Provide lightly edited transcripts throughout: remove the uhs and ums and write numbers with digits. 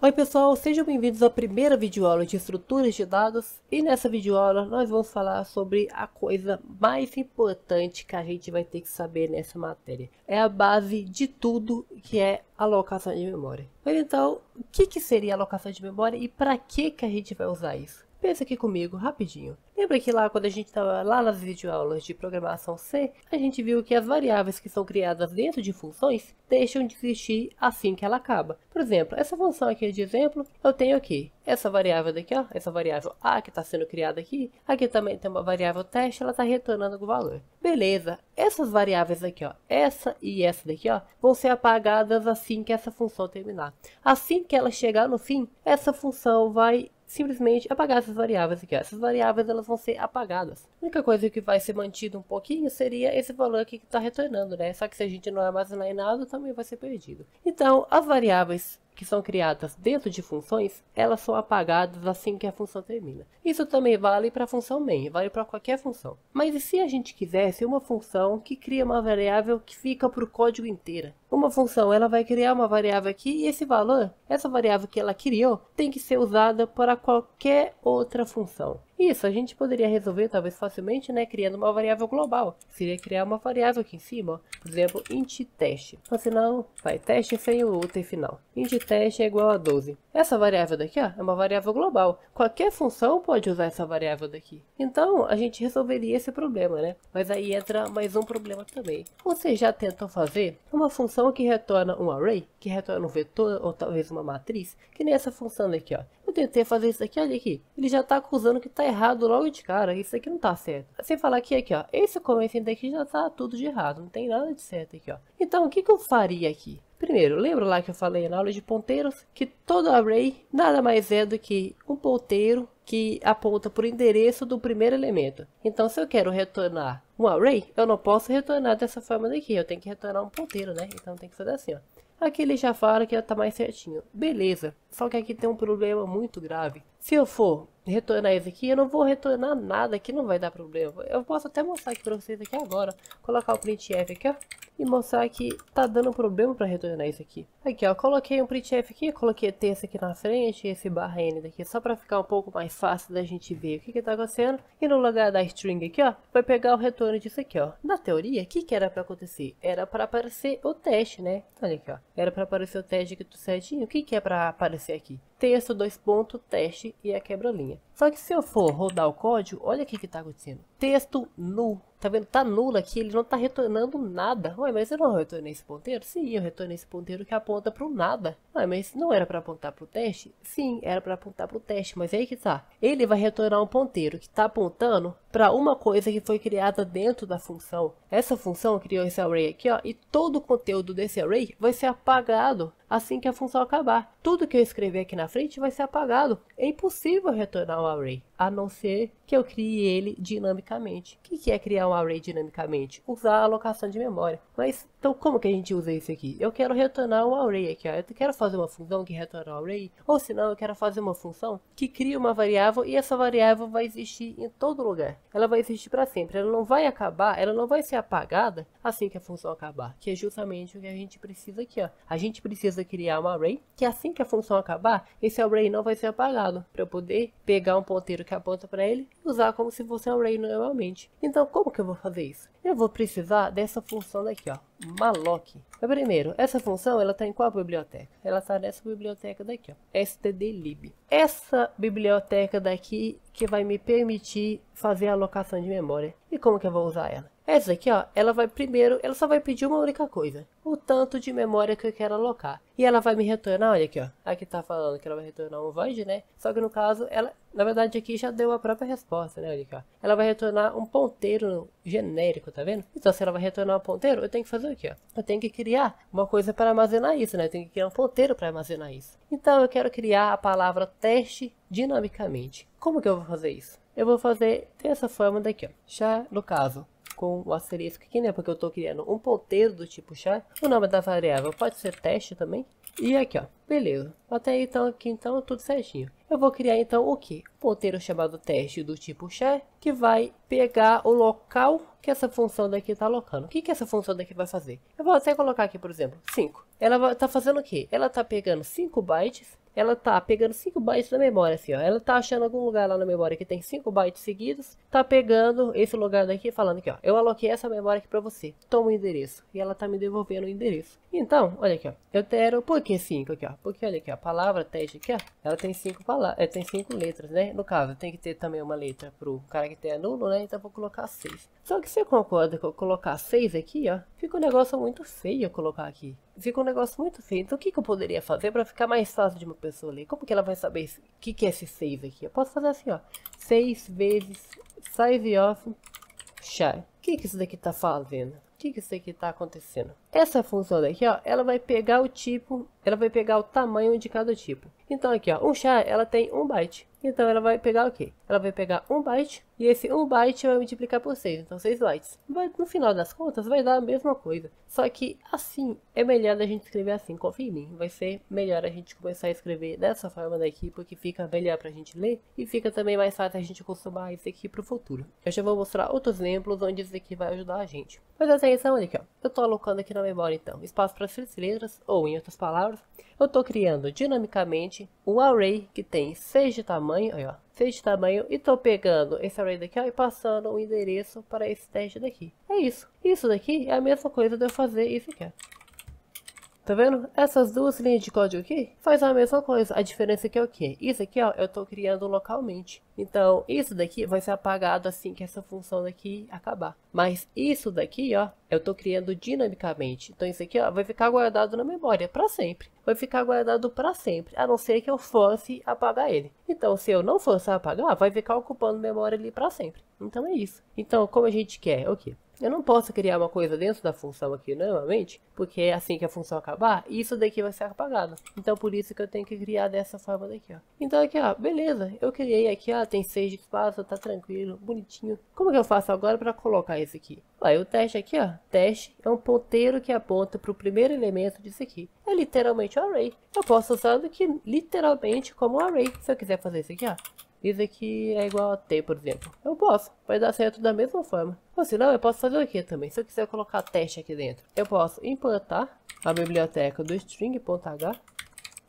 Oi pessoal, sejam bem-vindos à primeira videoaula de estruturas de dados e nessa videoaula nós vamos falar sobre a coisa mais importante que a gente vai ter que saber nessa matéria. É a base de tudo que é alocação de memória. Mas então, o que seria alocação de memória e para que a gente vai usar isso? Pensa aqui comigo, rapidinho. Lembra que lá quando a gente estava lá nas videoaulas de programação C, a gente viu que as variáveis que são criadas dentro de funções deixam de existir assim que ela acaba. Por exemplo, essa função aqui de exemplo, eu tenho aqui essa variável daqui, ó, essa variável A que está sendo criada aqui. Aqui também tem uma variável teste, ela está retornando o valor. Beleza, essas variáveis aqui, ó, essa e essa daqui, ó, vão ser apagadas assim que essa função terminar. Assim que ela chegar no fim, essa função vai simplesmente apagar essas variáveis aqui, ó. Essas variáveis elas vão ser apagadas. A única coisa que vai ser mantida um pouquinho seria esse valor aqui que está retornando, né? Só que se a gente não armazenar em nada, também vai ser perdido. Então, as variáveis que são criadas dentro de funções, elas são apagadas assim que a função termina. Isso também vale para a função main, vale para qualquer função. Mas e se a gente quisesse uma função que cria uma variável que fica para o código inteira? Uma função, ela vai criar uma variável aqui e esse valor, essa variável que ela criou, tem que ser usada para qualquer outra função. Isso a gente poderia resolver talvez facilmente, né, criando uma variável global. Seria criar uma variável aqui em cima, ó. Por exemplo, int teste. Ou senão, vai teste sem o útero final. Int teste é igual a 12. Essa variável daqui, ó, é uma variável global. Qualquer função pode usar essa variável daqui. Então, a gente resolveria esse problema, né? Mas aí entra mais um problema também. Você já tentou fazer uma função que retorna um array, que retorna um vetor ou talvez uma matriz, que nem essa função daqui, ó. Eu tentei fazer isso aqui, olha aqui. Ele já está acusando que está errado logo de cara. Isso aqui não está certo. Sem falar que aqui, ó, esse começo daqui já está tudo de errado. Não tem nada de certo aqui, ó. Então, o que eu faria aqui? Primeiro, lembra lá que eu falei na aula de ponteiros? Que todo array nada mais é do que um ponteiro que aponta para o endereço do primeiro elemento. Então, se eu quero retornar um array, eu não posso retornar dessa forma daqui. Eu tenho que retornar um ponteiro, né? Então, tem que fazer assim, ó. Aqui ele já fala que está mais certinho. Beleza, só que aqui tem um problema muito grave. Se eu for retornar isso aqui, eu não vou retornar nada, aqui não vai dar problema. Eu posso até mostrar aqui para vocês aqui agora. Colocar o printf aqui, ó. E mostrar que tá dando problema para retornar isso aqui. Aqui, ó, coloquei um printf aqui, coloquei texto aqui na frente e esse barra n daqui, só para ficar um pouco mais fácil da gente ver o que tá acontecendo. E no lugar da string aqui, ó, vai pegar o retorno disso aqui, ó. Na teoria, o que era para acontecer? Era para aparecer o teste, né? Olha aqui, ó. Era para aparecer o teste aqui tudo certinho. O que é para aparecer aqui? Texto, dois pontos, teste e a quebra-linha. Só que se eu for rodar o código, olha o que tá acontecendo. Texto null. Tá vendo? Tá nulo aqui, ele não tá retornando nada. Ué, mas eu não retornei esse ponteiro? Sim, eu retornei esse ponteiro que aponta pro nada. Ué, mas não era para apontar pro teste? Sim, era para apontar pro teste, mas aí que tá. Ele vai retornar um ponteiro que tá apontando para uma coisa que foi criada dentro da função. Essa função criou esse array aqui, ó, e todo o conteúdo desse array vai ser apagado assim que a função acabar. Tudo que eu escrever aqui na frente vai ser apagado. É impossível retornar um array, a não ser que eu crie ele dinamicamente. O que é criar um array dinamicamente? Usar a alocação de memória. Mas, então como que a gente usa isso aqui? Eu quero retornar um array aqui, ó. Eu quero fazer uma função que retorna um array, ou senão eu quero fazer uma função que cria uma variável e essa variável vai existir em todo lugar. Ela vai existir para sempre, ela não vai acabar, ela não vai ser apagada assim que a função acabar. Que é justamente o que a gente precisa aqui, ó. A gente precisa criar um array, que assim que a função acabar, esse array não vai ser apagado, para eu poder pegar um ponteiro que aponta para ele e usar como se fosse um array normalmente. Então, como que eu vou fazer isso? Eu vou precisar dessa função daqui, ó, malloc. Mas primeiro, essa função, ela está em qual biblioteca? Ela está nessa biblioteca daqui, ó, stdlib. Essa biblioteca daqui que vai me permitir fazer a alocação de memória. E como que eu vou usar ela? Essa aqui, ó, ela vai primeiro, ela só vai pedir uma única coisa, o tanto de memória que eu quero alocar. E ela vai me retornar, olha aqui, ó, aqui tá falando que ela vai retornar um void, né? Só que no caso, ela, na verdade aqui já deu a própria resposta, né? Olha aqui, ó. Ela vai retornar um ponteiro genérico, tá vendo? Então se ela vai retornar um ponteiro, eu tenho que fazer o quê, ó? Eu tenho que criar uma coisa para armazenar isso, né? Eu tenho que criar um ponteiro para armazenar isso. Então eu quero criar a palavra teste dinamicamente. Como que eu vou fazer isso? Eu vou fazer dessa forma daqui, ó. Já no caso, com o asterisco aqui, né? Porque eu estou criando um ponteiro do tipo char. O nome da variável pode ser teste também. E aqui, ó, Beleza. Até aí, então, aqui, então, tudo certinho. Eu vou criar, então, o quê? Um ponteiro chamado teste do tipo char, que vai pegar o local que essa função daqui está alocando. O que essa função daqui vai fazer? Eu vou até colocar aqui, por exemplo, 5. Ela vai tá fazendo o quê? Ela tá pegando 5 bytes. Ela tá pegando 5 bytes da memória, assim, ó. Ela tá achando algum lugar lá na memória que tem 5 bytes seguidos. Tá pegando esse lugar daqui, falando aqui, ó. Eu aloquei essa memória aqui pra você. Toma o endereço. E ela tá me devolvendo o endereço. Então, olha aqui, ó. Eu quero... Por que 5 aqui, ó? Porque, olha aqui, ó. A palavra teste aqui, ó. Ela tem 5 palavras. Tem 5 letras, né? No caso, tem que ter também uma letra pro caractere nulo, né? Então, eu vou colocar 6. Só que você concorda que eu colocar 6 aqui, ó? Fica um negócio muito feio eu colocar aqui. Fica um negócio muito feio. Então, o que eu poderia fazer para ficar mais fácil de uma pessoa ler? Como que ela vai saber o que é esse 6 aqui? Eu posso fazer assim, ó. 6 vezes size of char. O que isso daqui tá fazendo? O que isso aqui tá acontecendo? Essa função daqui, ó, ela vai pegar o tipo, ela vai pegar o tamanho de cada tipo. Então aqui, ó, um char, ela tem 1 byte. Então ela vai pegar o quê? Ela vai pegar 1 byte e esse 1 byte vai multiplicar por 6, então 6 bytes. No final das contas vai dar a mesma coisa. Só que assim, é melhor a gente escrever assim, confia em mim. Vai ser melhor a gente começar a escrever dessa forma daqui, porque fica melhor pra gente ler e fica também mais fácil a gente acostumar isso aqui pro futuro. Eu já vou mostrar outros exemplos onde isso aqui vai ajudar a gente. Mas atenção, olha aqui, ó. Eu tô alocando aqui na memória então espaço para 6 letras, ou em outras palavras, eu tô criando dinamicamente um array que tem 6 de tamanho, aí ó, 6 de tamanho, e tô pegando esse array daqui, ó, e passando o endereço para esse teste daqui. É isso. Isso daqui é a mesma coisa de eu fazer isso aqui, ó. Tá vendo? Essas duas linhas de código aqui faz a mesma coisa. A diferença aqui é o quê? Isso aqui, ó, eu tô criando localmente. Então, isso daqui vai ser apagado assim que essa função daqui acabar. Mas isso daqui, ó, eu tô criando dinamicamente. Então, isso aqui, ó, vai ficar guardado na memória para sempre. Vai ficar guardado para sempre, a não ser que eu fosse apagar ele. Então, se eu não fosse apagar, vai ficar ocupando memória ali para sempre. Então, é isso. Então, como a gente quer, o quê? Eu não posso criar uma coisa dentro da função aqui normalmente, porque assim que a função acabar, isso daqui vai ser apagado. Então por isso que eu tenho que criar dessa forma daqui, ó. Então aqui, ó, beleza, eu criei aqui, ó, tem 6 de espaço, tá tranquilo, bonitinho. Como que eu faço agora para colocar isso aqui? Olha, o teste aqui, ó, teste é um ponteiro que aponta para o primeiro elemento disso aqui. É literalmente um array. Eu posso usar isso aqui literalmente como um array. Se eu quiser fazer isso aqui, ó. Isso aqui é igual a T, por exemplo. Eu posso, vai dar certo da mesma forma. Ou se não, eu posso fazer o que também? Se eu quiser colocar teste aqui dentro, eu posso implantar a biblioteca do string.h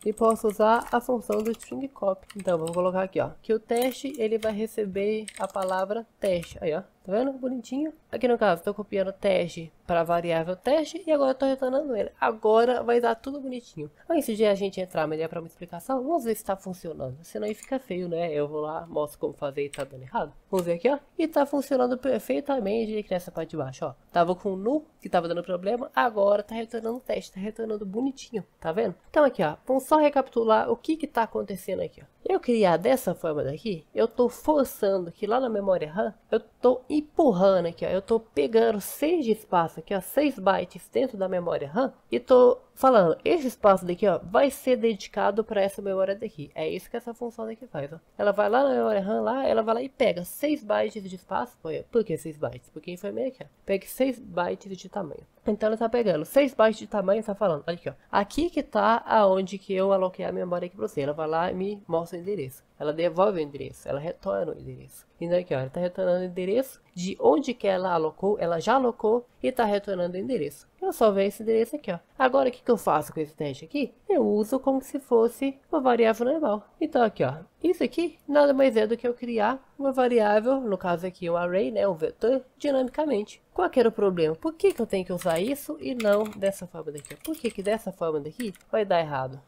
e posso usar a função do string copy. Então, vou colocar aqui, ó, que o teste, ele vai receber a palavra teste. Aí, ó, tá vendo? Bonitinho. Aqui no caso, estou copiando teste para a variável teste e agora estou retornando ele. Agora vai dar tudo bonitinho. Antes de a gente entrar melhor para uma explicação, vamos ver se está funcionando. Senão aí fica feio, né? Eu vou lá, mostro como fazer e tá dando errado. Vamos ver aqui, ó. E tá funcionando perfeitamente aqui nessa parte de baixo, ó. Tava com null, que tava dando problema. Agora tá retornando o teste, tá retornando bonitinho. Tá vendo? Então aqui, ó. Vamos só recapitular o que tá acontecendo aqui, ó. Eu criar dessa forma daqui, eu tô forçando que lá na memória RAM, eu tô empurrando aqui, ó. Eu tô pegando 6 de espaço aqui, ó, 6 bytes dentro da memória RAM e tô falando, esse espaço daqui, ó, vai ser dedicado para essa memória daqui. É isso que essa função daqui faz, ó. Ela vai lá na memória RAM, lá, ela vai lá e pega 6 bytes de espaço. Por que 6 bytes? Porque foi meio aqui, ó. Pega 6 bytes de tamanho. Então ela tá pegando 6 bytes de tamanho e tá falando, olha aqui, ó. Aqui que tá aonde que eu aloquei a memória aqui pra você. Ela vai lá e me mostra o endereço. Ela devolve o endereço, ela retorna o endereço. Então aqui, ó, ela tá retornando o endereço de onde que ela alocou, ela já alocou e tá retornando o endereço. Eu só vejo esse endereço aqui, ó. Agora o que eu faço com esse teste aqui? Eu uso como se fosse uma variável normal. Então aqui, ó, isso aqui nada mais é do que eu criar uma variável, no caso aqui um array, né, um vetor, dinamicamente. Qual que era o problema? Por que eu tenho que usar isso e não dessa forma daqui? Por que dessa forma daqui vai dar errado?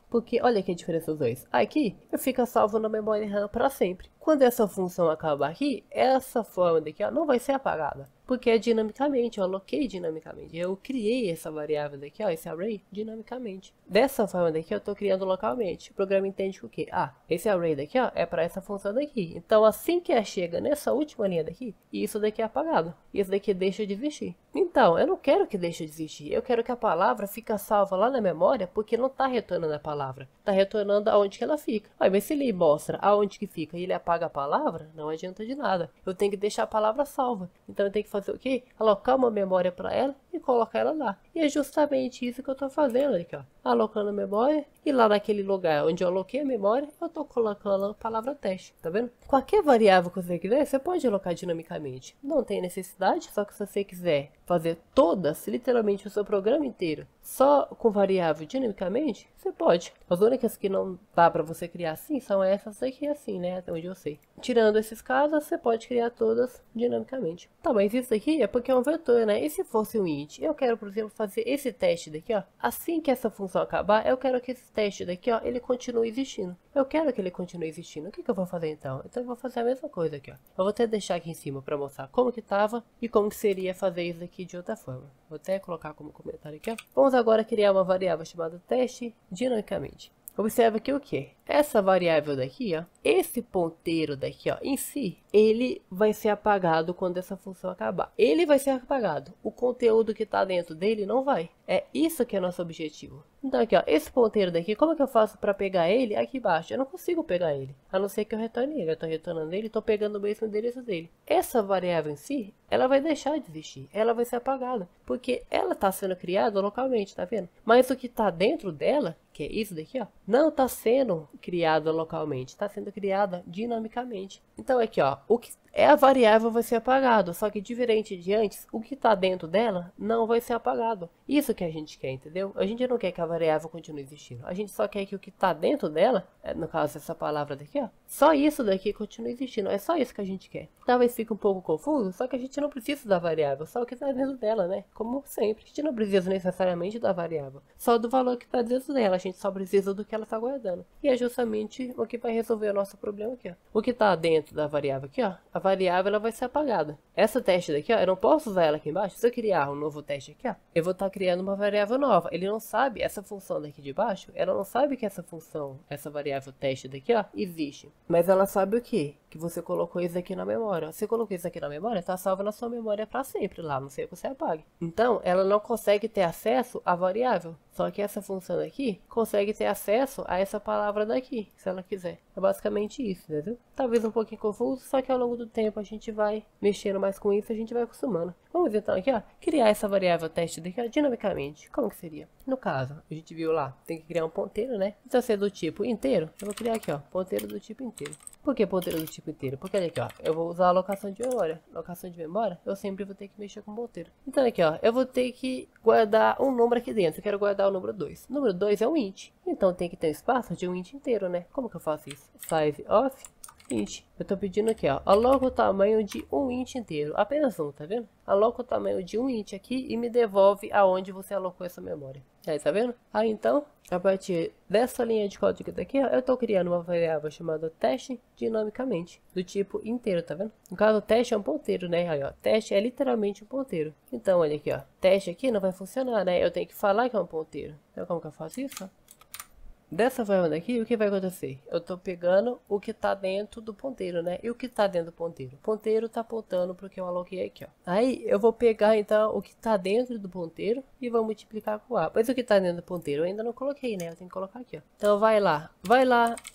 Porque olha aqui a diferença dos dois. Aqui eu fico salvo na memória RAM para sempre. Quando essa função acabar aqui, essa forma daqui, ó, não vai ser apagada. Porque é dinamicamente, eu aloquei dinamicamente. Eu criei essa variável daqui, ó, esse array, dinamicamente. Dessa forma daqui eu estou criando localmente. O programa entende que o quê? Ah, esse array daqui, ó, é para essa função daqui. Então assim que chega nessa última linha daqui, isso daqui é apagado. Isso daqui deixa de existir. Então, eu não quero que deixe de existir. Eu quero que a palavra fique salva lá na memória, porque não está retornando a palavra. Está retornando aonde que ela fica. Aí, mas se ele mostra aonde que fica e ele apaga a palavra, não adianta de nada. Eu tenho que deixar a palavra salva. Então eu tenho que fazer o quê? Alocar uma memória para ela e colocar ela lá. E é justamente isso que eu estou fazendo aqui, ó. Alocando a memória e lá naquele lugar onde eu aloquei a memória, eu estou colocando a palavra teste, tá vendo? Qualquer variável que você quiser, você pode alocar dinamicamente. Não tem necessidade, só que se você quiser fazer todas, literalmente o seu programa inteiro, só com variável dinamicamente, você pode. As únicas que não dá para você criar assim são essas aqui assim, né? Até onde eu sei. Tirando esses casos, você pode criar todas dinamicamente. Tá, mas isso aqui é porque é um vetor, né? E se fosse um int? Eu quero, por exemplo, fazer esse teste daqui, ó. Assim que essa função acabar, eu quero que esse teste daqui, ó, ele continue existindo. Eu quero que ele continue existindo. O que eu vou fazer então? Então eu vou fazer a mesma coisa aqui, ó. Eu vou até deixar aqui em cima para mostrar como que tava e como que seria fazer isso aqui de outra forma. Vou até colocar como comentário aqui, ó. Vamos agora criar uma variável chamada teste dinamicamente. Observa aqui o que? Essa variável daqui, ó, esse ponteiro daqui, ó, em si, ele vai ser apagado quando essa função acabar. Ele vai ser apagado. O conteúdo que está dentro dele não vai. É isso que é nosso objetivo. Então aqui, ó, esse ponteiro daqui, como é que eu faço para pegar ele aqui embaixo? Eu não consigo pegar ele, a não ser que eu retorne ele. Eu estou retornando ele e estou pegando o mesmo endereço dele. Essa variável em si, ela vai deixar de existir. Ela vai ser apagada, porque ela está sendo criada localmente, tá vendo? Mas o que está dentro dela, que é isso daqui, ó, não está sendo criada localmente, está sendo criada dinamicamente. Então aqui, ó, o que é a variável vai ser apagado, só que diferente de antes, o que está dentro dela não vai ser apagado. Isso que a gente quer, entendeu? A gente não quer que a variável continue existindo, a gente só quer que o que está dentro dela, no caso essa palavra daqui, ó, só isso daqui continue existindo, é só isso que a gente quer. Talvez fique um pouco confuso, só que a gente não precisa da variável, só o que está dentro dela, né? Como sempre, a gente não precisa necessariamente da variável, só do valor que está dentro dela, a gente só precisa do que ela está guardando. E é justamente o que vai resolver o nosso problema aqui, ó. O que está dentro da variável aqui, ó, a variável ela vai ser apagada. Essa teste daqui, ó, eu não posso usar ela aqui embaixo. Se eu criar um novo teste aqui, ó, eu vou estar criando uma variável nova. Ele não sabe, essa função daqui de baixo, ela não sabe que essa função, essa variável teste daqui, ó, existe. Mas ela sabe o quê? Que você colocou isso aqui na memória. Você colocou isso aqui na memória, tá salvo na sua memória para sempre lá, não sei que você apague. Então, ela não consegue ter acesso à variável. Só que essa função aqui consegue ter acesso a essa palavra daqui, se ela quiser. É basicamente isso, entendeu? Talvez um pouquinho confuso, só que ao longo do tempo a gente vai mexendo mais com isso, a gente vai acostumando. Vamos então aqui, ó, criar essa variável teste daqui, ó, dinamicamente. Como que seria? No caso, a gente viu lá, tem que criar um ponteiro, né? Então se é do tipo inteiro, eu vou criar aqui, ó, ponteiro do tipo inteiro. Por que ponteiro do tipo inteiro? Porque olha aqui, ó, eu vou usar a alocação de memória. Alocação de memória, eu sempre vou ter que mexer com ponteiro. Então aqui, ó, eu vou ter que guardar um número aqui dentro. Eu quero guardar o número 2. O número 2 é um int. Então tem que ter um espaço de um int inteiro, né? Como que eu faço isso? Size of int. Eu tô pedindo aqui, ó, aloca o tamanho de um int inteiro. Apenas um, tá vendo? Aloca o tamanho de um int aqui e me devolve aonde você alocou essa memória. Aí, tá vendo? Aí, então, a partir dessa linha de código daqui, ó, eu tô criando uma variável chamada teste dinamicamente, do tipo inteiro, tá vendo? No caso, o teste é um ponteiro, né? Aí, ó, teste é literalmente um ponteiro. Então, olha aqui, ó, teste aqui não vai funcionar, né? Eu tenho que falar que é um ponteiro. Então, como que eu faço isso, ó? Dessa forma daqui, o que vai acontecer? Eu estou pegando o que está dentro do ponteiro, né? E o que está dentro do ponteiro? O ponteiro está apontando para o que eu aloquei aqui, ó. Aí, eu vou pegar, então, o que está dentro do ponteiro e vou multiplicar com A. Mas o que está dentro do ponteiro eu ainda não coloquei, né? Eu tenho que colocar aqui, ó. Então, vai lá,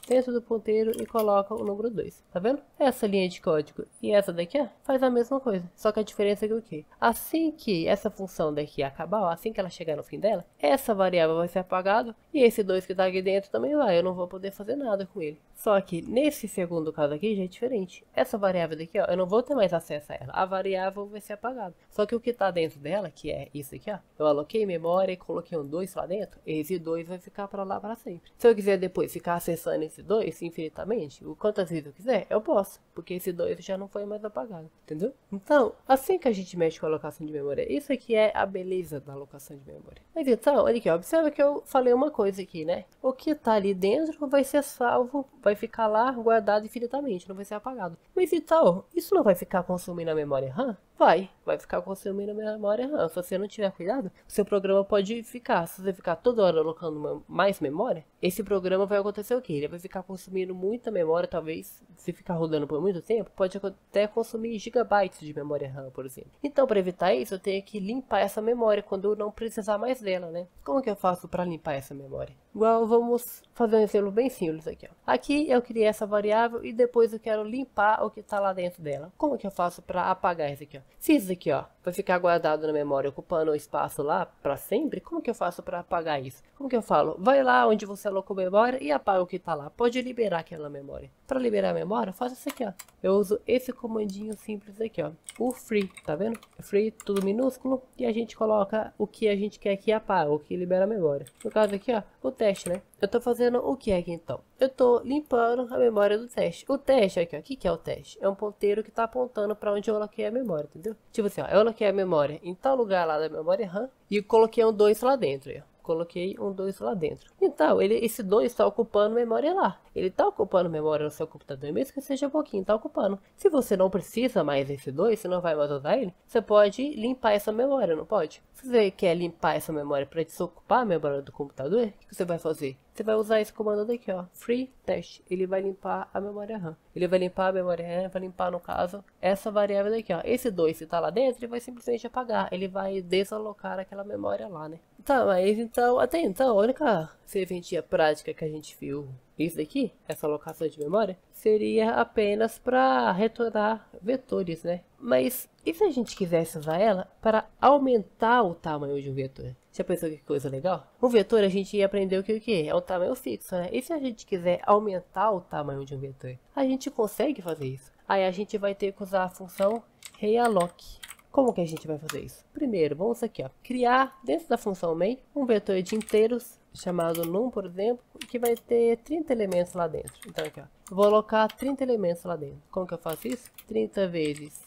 dentro do ponteiro e coloca o número 2. Tá vendo? Essa linha de código e essa daqui, ó, faz a mesma coisa. Só que a diferença é que o quê? Assim que essa função daqui acabar, ó, assim que ela chegar no fim dela, essa variável vai ser apagada e esse 2 que está aqui dentro também vai, eu não vou poder fazer nada com ele. Só que nesse segundo caso aqui já é diferente. Essa variável daqui, ó, eu não vou ter mais acesso a ela. A variável vai ser apagada. Só que o que está dentro dela, que é isso aqui, ó, eu aloquei memória e coloquei um 2 lá dentro, esse 2 vai ficar para lá para sempre. Se eu quiser depois ficar acessando esse 2 infinitamente, o quantas vezes eu quiser, eu posso, porque esse 2 já não foi mais apagado, entendeu? Então, assim que a gente mexe com a alocação de memória, isso aqui é a beleza da alocação de memória. Mas então, olha aqui, ó, observa que eu falei uma coisa aqui, né? O que tá ali dentro vai ser salvo, vai ficar lá guardado infinitamente, não vai ser apagado. Mas então, isso não vai ficar consumindo a memória RAM? Vai ficar consumindo a memória RAM. Se você não tiver cuidado, o seu programa pode ficar, se você ficar toda hora alocando mais memória, esse programa vai acontecer o quê? Ele vai ficar consumindo muita memória, talvez, se ficar rodando por muito tempo, pode até consumir gigabytes de memória RAM, por exemplo. Então, para evitar isso, eu tenho que limpar essa memória quando eu não precisar mais dela, né? Como que eu faço para limpar essa memória? Igual, vamos fazer um exemplo bem simples aqui, ó. Aqui eu criei essa variável e depois eu quero limpar o que está lá dentro dela. Como que eu faço para apagar isso aqui, ó? Se isso aqui, ó, vai ficar guardado na memória, ocupando o espaço lá para sempre, como que eu faço para apagar isso? Como que eu falo? Vai lá onde você alocou memória e apaga o que tá lá. Pode liberar aquela memória. Para liberar a memória, faça isso aqui, ó. Eu uso esse comandinho simples aqui, ó. O free, tá vendo? Free, tudo minúsculo. E a gente coloca o que a gente quer que apaga, o que libera a memória. No caso aqui, ó, o teste, né? Eu tô fazendo o que aqui então? Eu tô limpando a memória do teste. O teste aqui, ó. O que é o teste? É um ponteiro que tá apontando para onde eu aloquei a memória, entendeu? Tipo assim, ó. Eu aloquei a memória em tal lugar lá da memória RAM e coloquei um 2 lá dentro, ó. Coloquei um 2 lá dentro. Então, esse 2 está ocupando memória lá. Ele está ocupando memória no seu computador, mesmo que seja pouquinho, está ocupando. Se você não precisa mais desse 2, você não vai mais usar ele, você pode limpar essa memória, não pode? Se você quer limpar essa memória para desocupar a memória do computador, o que você vai fazer? Você vai usar esse comando daqui, ó, free test. Ele vai limpar a memória RAM. Ele vai limpar a memória RAM, vai limpar, no caso, essa variável daqui, ó. Esse 2, se tá lá dentro, ele vai simplesmente apagar. Ele vai desalocar aquela memória lá, né? Tá, mas então, até então, a única serventia prática que a gente viu, isso daqui, essa alocação de memória, seria apenas para retornar vetores, né? Mas e se a gente quisesse usar ela para aumentar o tamanho de um vetor? Já pensou que coisa legal? Um vetor a gente ia aprender o que é um tamanho fixo, né? E se a gente quiser aumentar o tamanho de um vetor? A gente consegue fazer isso. Aí a gente vai ter que usar a função realloc. Como que a gente vai fazer isso? Primeiro, vamos aqui, ó, criar dentro da função main um vetor de inteiros chamado num, por exemplo, que vai ter 30 elementos lá dentro. Então aqui, ó, eu vou alocar 30 elementos lá dentro. Como que eu faço isso? 30 vezes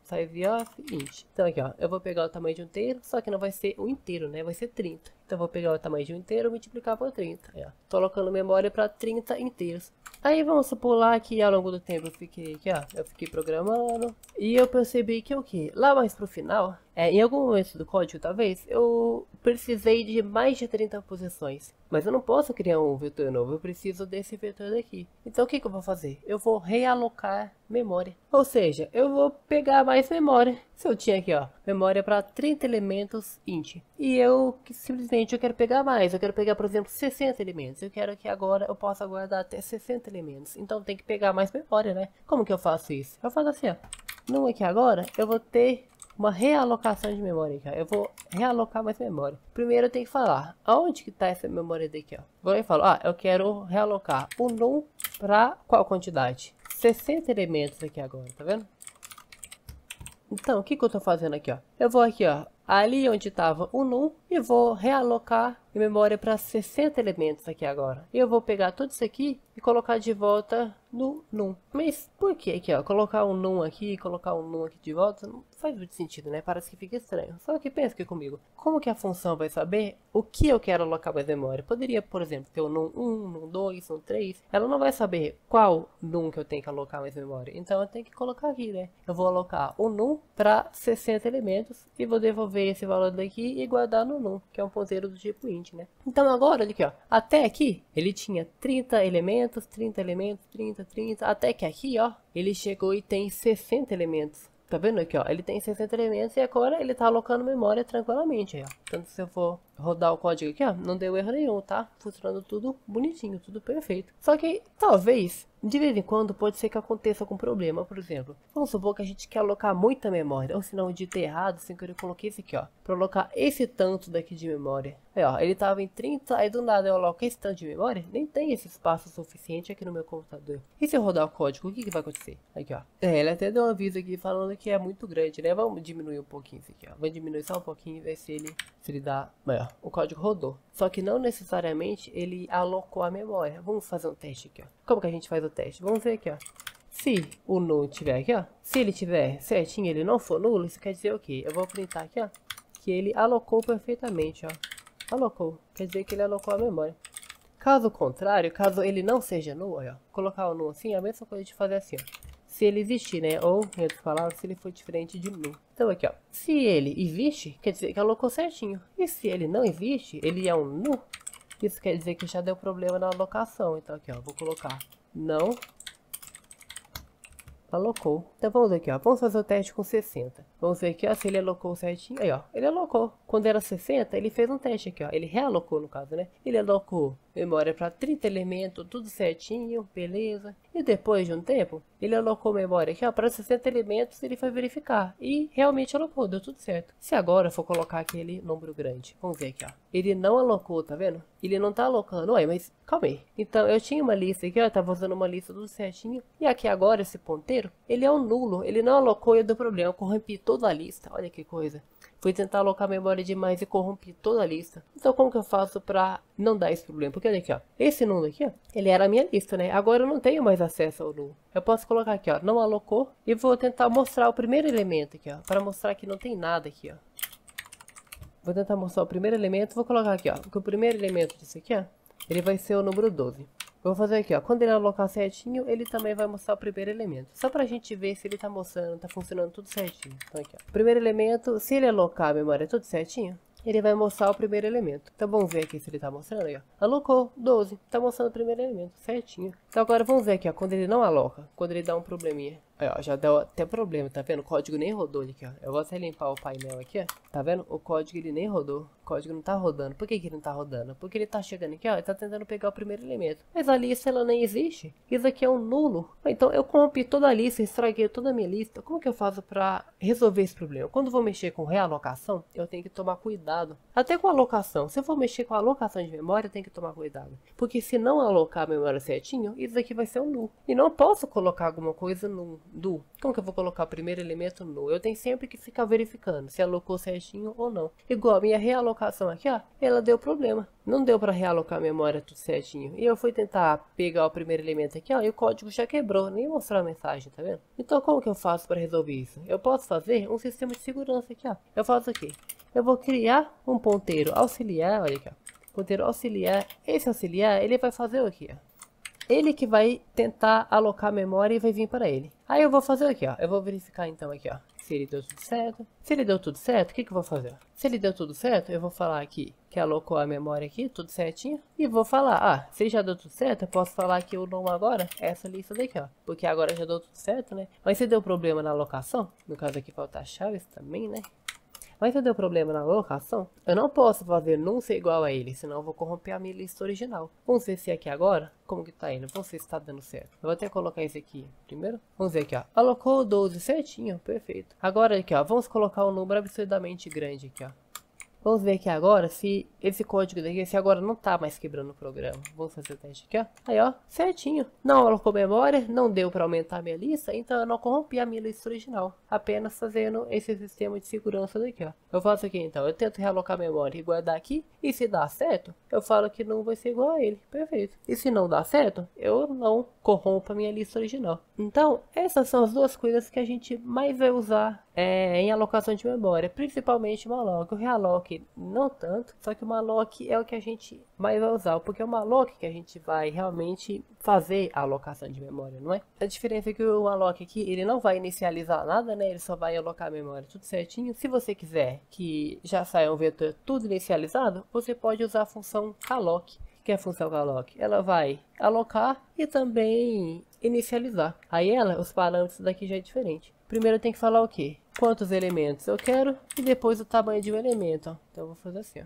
size of int. Então aqui, ó, eu vou pegar o tamanho de um inteiro, só que não vai ser o inteiro, né? Vai ser 30. Então eu vou pegar o tamanho de um inteiro e multiplicar por 30. Aí, ó, tô alocando memória para 30 inteiros. Aí vamos pular que ao longo do tempo eu fiquei aqui, ó, eu fiquei programando e eu percebi que o que? Lá mais pro final, em algum momento do código, talvez, eu precisei de mais de 30 posições. Mas eu não posso criar um vetor novo, eu preciso desse vetor daqui. Então o que eu vou fazer? Eu vou realocar memória. Ou seja, eu vou pegar mais memória. Se eu tinha aqui, ó, memória para 30 elementos int. E eu simplesmente eu quero pegar mais. Eu quero pegar, por exemplo, 60 elementos. Eu quero que agora eu possa guardar até 60 elementos. Então tem que pegar mais memória, né? Como que eu faço isso? Eu faço assim, ó. No aqui agora, eu vou ter uma realocação de memória aqui, ó. Eu vou realocar mais memória. Primeiro eu tenho que falar aonde que tá essa memória daqui, ó. Agora eu falo, eu quero realocar o num para qual quantidade? 60 elementos aqui agora, tá vendo? Então, o que eu tô fazendo aqui, ó? Eu vou aqui, ó, ali onde estava o num e vou realocar a memória para 60 elementos aqui agora. E eu vou pegar tudo isso aqui e colocar de volta no num. Mas por que aqui, ó? Colocar um num aqui e colocar um num aqui de volta não faz muito sentido, né? Parece que fica estranho. Só que pensa aqui comigo. Como que a função vai saber o que eu quero alocar mais memória? Poderia, por exemplo, ter o num 1, num 2, num 3. Ela não vai saber qual num que eu tenho que alocar mais memória. Então eu tenho que colocar aqui, né? Eu vou alocar o num para 60 elementos e vou devolver esse valor daqui e guardar no num, que é um ponteiro do tipo int, né? Então agora, olha aqui, ó, até aqui ele tinha 30 elementos, 30 elementos, 30, 30, até que aqui, ó, ele chegou e tem 60 elementos. Tá vendo aqui, ó, ele tem 60 elementos e agora ele tá alocando memória tranquilamente, aí, ó. Tanto se eu for rodar o código aqui, ó, não deu erro nenhum, tá? Funcionando tudo bonitinho, tudo perfeito. Só que, talvez, de vez em quando, pode ser que aconteça algum problema. Por exemplo, vamos supor que a gente quer alocar muita memória, ou se não, eu digitei errado, sem querer eu coloquei esse aqui, ó, pra alocar esse tanto daqui de memória. Aí, ó, ele tava em 30, aí do nada eu aloco esse tanto de memória, nem tem esse espaço suficiente aqui no meu computador. E se eu rodar o código, o que vai acontecer? Aqui, ó. Ele até deu um aviso aqui falando que é muito grande, né? Vamos diminuir um pouquinho isso aqui, ó. Vamos diminuir só um pouquinho e ver se ele dá... Aí, ó, o código rodou. Só que não necessariamente ele alocou a memória. Vamos fazer um teste aqui, ó. Como que a gente faz o teste? Vamos ver aqui, ó. Se o null tiver aqui, ó. Se ele tiver certinho, ele não for nulo, isso quer dizer o quê? Eu vou printar aqui, ó. Que ele alocou perfeitamente, ó. Alocou. Quer dizer que ele alocou a memória. Caso contrário, caso ele não seja null, ó. Colocar o null assim, é a mesma coisa de fazer assim, ó. Se ele existir, né? Ou, em outras palavras, se ele for diferente de null. Então aqui, ó. Se ele existe, quer dizer que alocou certinho. E se ele não existe, ele é um null. Isso quer dizer que já deu problema na alocação. Então aqui, ó. Vou colocar não alocou. Então vamos aqui, ó. Vamos fazer o teste com 60. Vamos ver aqui, ó, se ele alocou certinho. Aí, ó. Ele alocou. Quando era 60, ele fez um teste aqui, ó. Ele realocou, no caso, né? Ele alocou memória para 30 elementos, tudo certinho, beleza. E depois de um tempo, ele alocou memória aqui, ó, para 60 elementos, ele foi verificar. E realmente alocou, deu tudo certo. Se agora eu for colocar aquele número grande, vamos ver aqui, ó. Ele não alocou, tá vendo? Ele não tá alocando, ué, mas calma aí. Então, eu tinha uma lista aqui, ó, eu tava usando uma lista tudo certinho. E aqui agora, esse ponteiro, ele é um nulo. Ele não alocou e deu problema. Eu corrompi toda a lista, olha que coisa. Fui tentar alocar memória demais e corrompi toda a lista. Então como que eu faço pra não dar esse problema? Porque olha aqui, ó. Esse nulo aqui, ó. Ele era a minha lista, né? Agora eu não tenho mais acesso ao nulo. Eu posso colocar aqui, ó. Não alocou. E vou tentar mostrar o primeiro elemento aqui, ó. Para mostrar que não tem nada aqui, ó. Vou tentar mostrar o primeiro elemento. Vou colocar aqui, ó. Porque o primeiro elemento disso aqui, ó. Ele vai ser o número 12. Eu vou fazer aqui, ó. Quando ele alocar certinho, ele também vai mostrar o primeiro elemento. Só pra gente ver se ele tá mostrando, tá funcionando tudo certinho. Então aqui, ó. Primeiro elemento, se ele alocar a memória tudo certinho, ele vai mostrar o primeiro elemento. Então vamos ver aqui se ele tá mostrando aí, ó. Alocou 12, tá mostrando o primeiro elemento, certinho. Então agora vamos ver aqui, ó, quando ele não aloca, quando ele dá um probleminha. Aí, ó, já deu até problema, tá vendo? O código nem rodou aqui, ó. Eu vou até limpar o painel aqui, ó. Tá vendo? O código ele nem rodou. O código não tá rodando. Por que que ele não tá rodando? Porque ele tá chegando aqui, ó, ele tá tentando pegar o primeiro elemento. Mas a lista, ela nem existe. Isso aqui é um nulo. Então eu corrompi toda a lista, estraguei toda a minha lista. Como que eu faço pra resolver esse problema? Quando eu vou mexer com realocação, eu tenho que tomar cuidado. Até com alocação. Se eu for mexer com alocação de memória, eu tenho que tomar cuidado. Porque se não alocar a memória certinho, isso aqui vai ser um null. E não posso colocar alguma coisa no null. Como que eu vou colocar o primeiro elemento null? Eu tenho sempre que ficar verificando se alocou certinho ou não. Igual a minha realocação aqui, ó, ela deu problema. Não deu para realocar a memória tudo certinho. E eu fui tentar pegar o primeiro elemento aqui, ó, e o código já quebrou. Nem mostrou a mensagem, tá vendo? Então como que eu faço para resolver isso? Eu posso fazer um sistema de segurança aqui, ó. Eu faço aqui. Eu vou criar um ponteiro auxiliar, olha aqui, ó. Ponteiro auxiliar. Esse auxiliar, ele vai fazer o quê, ó? Ele que vai tentar alocar a memória e vai vir para ele. Aí eu vou fazer aqui, ó. Eu vou verificar então aqui, ó. Se ele deu tudo certo. Se ele deu tudo certo, o que que eu vou fazer? Se ele deu tudo certo, eu vou falar aqui que alocou a memória aqui, tudo certinho. E vou falar, ah, se já deu tudo certo, eu posso falar que o não agora é essa lista daqui, ó. Porque agora já deu tudo certo, né? Mas se deu problema na alocação, no caso aqui falta chaves também, né? Mas se deu problema na alocação, eu não posso fazer num ser igual a ele, senão eu vou corromper a minha lista original. Vamos ver se aqui agora, como que tá indo, vamos ver se tá dando certo. Eu vou até colocar esse aqui primeiro. Vamos ver aqui, ó. Alocou 12 certinho, perfeito. Agora aqui, ó, vamos colocar um número absurdamente grande aqui, ó. Vamos ver aqui agora se esse código daqui, se agora não tá mais quebrando o programa. Vamos fazer o teste aqui, ó. Aí, ó, certinho. Não alocou memória, não deu para aumentar a minha lista, então eu não corrompi a minha lista original. Apenas fazendo esse sistema de segurança daqui, ó. Eu faço aqui então, eu tento realocar a memória e guardar aqui. E se dá certo, eu falo que não vai ser igual a ele. Perfeito. E se não dá certo, eu não corrompo a minha lista original. Então, essas são as duas coisas que a gente mais vai usar em alocação de memória, principalmente o malloc. O realloc não tanto, só que o malloc é o que a gente mais vai usar, porque é o malloc que a gente vai realmente fazer a alocação de memória, não é? A diferença é que o malloc aqui, ele não vai inicializar nada, né? Ele só vai alocar a memória tudo certinho. Se você quiser que já saia um vetor tudo inicializado, você pode usar a função calloc. Que é a função calloc? Ela vai alocar e também inicializar. Aí os parâmetros daqui já é diferente. Primeiro eu tenho que falar o quê? Quantos elementos eu quero e depois o tamanho de um elemento, ó. Então eu vou fazer assim, ó.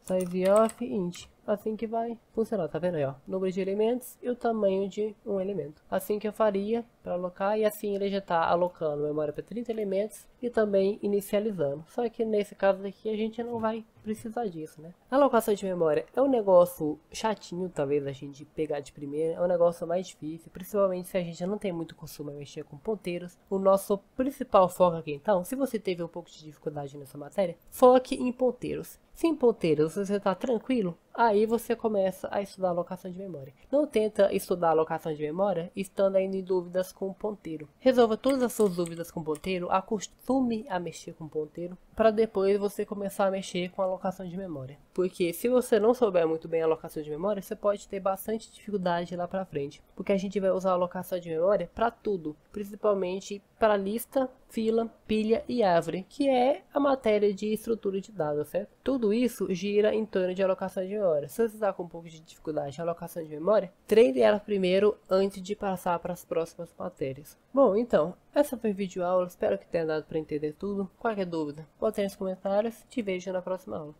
Size of int. Assim que vai funcionar, tá vendo aí, ó? Número de elementos e o tamanho de um elemento. Assim que eu faria para alocar, e assim ele já tá alocando memória para 30 elementos e também inicializando. Só que nesse caso aqui a gente não vai precisar disso, né? A alocação de memória é um negócio chatinho, talvez a gente pegar de primeira, é um negócio mais difícil, principalmente se a gente não tem muito costume a mexer com ponteiros. O nosso principal foco aqui, então, se você teve um pouco de dificuldade nessa matéria, foque em ponteiros. Se em ponteiros você está tranquilo, aí você começa a estudar alocação de memória. Não tenta estudar alocação de memória estando ainda em dúvidas com o ponteiro. Resolva todas as suas dúvidas com o ponteiro, acostume a mexer com o ponteiro, para depois você começar a mexer com a alocação de memória. Porque se você não souber muito bem a alocação de memória, você pode ter bastante dificuldade lá para frente. Porque a gente vai usar a alocação de memória para tudo, principalmente para lista, fila, pilha e árvore, que é a matéria de estrutura de dados, certo? Tudo isso gira em torno de alocação de memória. Se você está com um pouco de dificuldade em alocação de memória, treine ela primeiro antes de passar para as próximas matérias. Bom, então, essa foi a videoaula. Espero que tenha dado para entender tudo. Qualquer dúvida, bote aí nos comentários. Te vejo na próxima aula.